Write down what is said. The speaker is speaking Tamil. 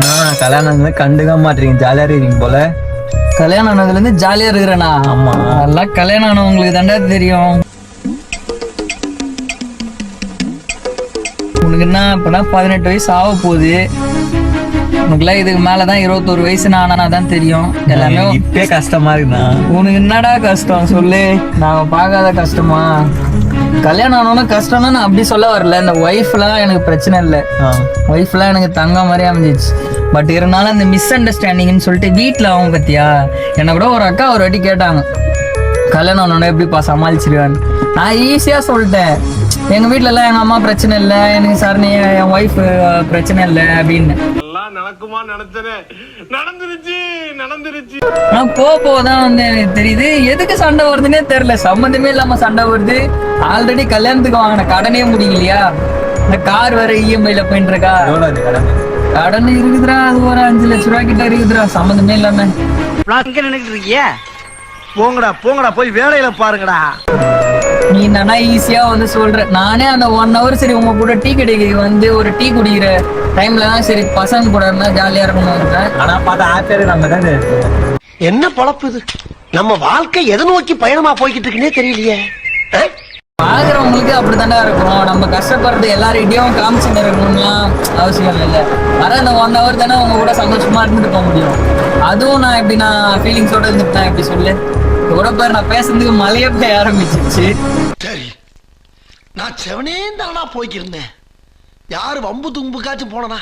நான் கல்யாணம் கண்டுக்க மாட்டீங்க, ஜாலியா இருக்கீங்க போல. கல்யாணம் ஆனதுல இருந்து ஜாலியா இருக்கிறேனா? ஆமா. அதெல்லாம் கல்யாணம் ஆனவங்களுக்கு தாண்டா தெரியும். உனக்கு என்ன இப்பனா 18 வயசு ஆக போகுது. உனக்குலாம் இதுக்கு மேலதான் 21 வயசு ஆனா தான் தெரியும் எல்லாமே. இப்பே கஷ்டமா இருக்குண்ணா. உனக்கு என்னடா கஷ்டம் சொல்லு, நாங்க பார்க்காத கஷ்டமா? கல்யாணம் ஆனோன்னு கஷ்டம்னா நான் அப்படி சொல்ல வரல. இந்த ஒய்ஃப்லாம் எனக்கு பிரச்சனை இல்லை, ஒய்ஃப்லாம் எனக்கு தங்க மாதிரி அமைஞ்சிச்சு. பட் இருந்தாலும் அந்த மிஸ் அண்டர்ஸ்டாண்டிங்னு சொல்லிட்டு வீட்டில் அவங்க பத்தியா, என்னை கூட ஒரு அக்கா ஒரு வாட்டி கேட்டாங்க, கல்யாணம் ஆனோட எப்படிப்பா சமாளிச்சிருவான்னு. நான் ஈஸியா சொல்லிட்டேன், எங்க வீட்டுல எல்லாம் எங்க அம்மா பிரச்சனை இல்லை, எனக்கு சரணி என் ஒய்ஃப் பிரச்சனை இல்லை அப்படின்னு. நடக்குமா நினைச்சேன், நடந்துருச்சு. ஆனா போதான் வந்து எனக்கு தெரியுது எதுக்கு சண்டை வருதுன்னே தெரியல. சம்மந்தமே இல்லாம சண்டை வருது. ஆல்ரெடி கல்யாணத்துக்கு வாங்கின கடனே முடியலையா, இந்த கார் வேற இஎம்ஐல போயிட்டு இருக்கா. கடன் இருக்குதுரா, அது ஒரு 5 லட்ச ரூபாய் கிட்ட இருக்குதுரா, சம்மந்தமே இல்லாம. நினைக்கிட்டு இருக்கிய? போங்கடா போய் வேலையில பாருங்கடா. நீ நானா ஈஸியா வந்து சொல்ற. நானே அந்த 1 hour சரி உங்க கூட டீ கடைக்கு வந்து ஒரு டீ குடிக்கிற டைம்ல தான் சரி பசங்க கூட இருந்தா ஜாலியா இருக்கணும். ஆனா பார்த்தா ஆச்சரிய நம்ம தான் என்ன பொழப்பு இது? நம்ம வாழ்க்கை எதை நோக்கி பயணமா போய்கிட்டு இருக்குன்னே தெரியலையே. பாக்குறவங்களுக்கு அப்படித்தாண்டா இருக்கும். நம்ம கஷ்டப்படுறது எல்லார்கிட்டயும் காமிச்சுன்னு இருக்கணும்லாம் அவசியம் இல்லை. வர அந்த 1 hour தானே உங்க கூட சந்தோஷமா இருந்துட்டு போக முடியும். அதுவும் நான் எப்படி நான் ஃபீலிங்ஸோட இருந்துட்டேன் எப்படி சொல்லு. கூட பேர் நான் பேசுறதுக்கு மழையே போய் ஆரம்பிச்சிச்சு. சரி, நான் செவனே தானா போய்க்கிருந்தேன். யாரு வம்பு தும்புக்காச்சும் போனனா?